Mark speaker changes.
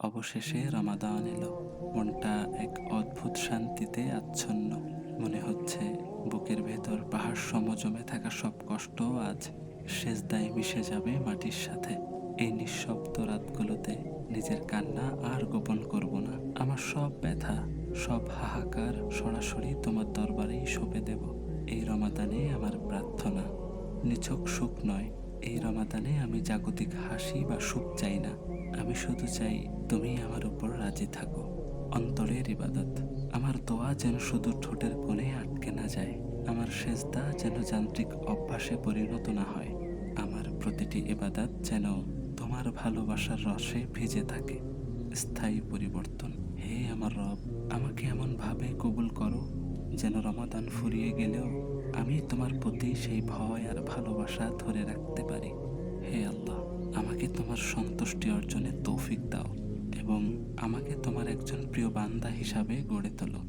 Speaker 1: অবশেষে রমাদান এলো। মনটা এক অদ্ভুত শান্তিতে আচ্ছন্ন। মনে হচ্ছে বুকের ভেতর পাহাড় সম জমে থাকা সব কষ্ট আজ সেজদায় মিশে যাবে মাটির সাথে। এই নিঃশব্দ রাতগুলোতে নিজের কান্না আর গোপন করব না। আমার সব ব্যথা, সব হাহাকার সরাসরি তোমার দরবারেই সঁপে দেব। এই রমাদানে আমার প্রার্থনা নিছক সুখ নয়। এই রমাদানে আমি জাগতিক হাসি বা সুখ চাই না। আমি শুধু চাই তুমি আমার উপর রাজি থাকো। অন্তরের ইবাদত। আমার দোয়া যেন শুধু ঠোঁটের কোণে আটকে না যায়। আমার সেজদা যেন যান্ত্রিক অভ্যাসে পরিণত না হয়। আমার প্রতিটি ইবাদত যেন তোমার ভালোবাসার রসে ভিজে থাকে। স্থায়ী পরিবর্তন। হে আমার রব, আমাকে এমনভাবে কবুল করো যেন রমাদান ফুরিয়ে গেলেও আমি তোমার প্রতি সেই ভয় আর ভালোবাসা ধরে রাখতে পারি। হে আল্লাহ, আমাকে তোমার সন্তুষ্টি অর্জনের তৌফিক দাও এবং আমাকে তোমার একজন প্রিয় বান্দা হিসাবে গড়ে তোলো।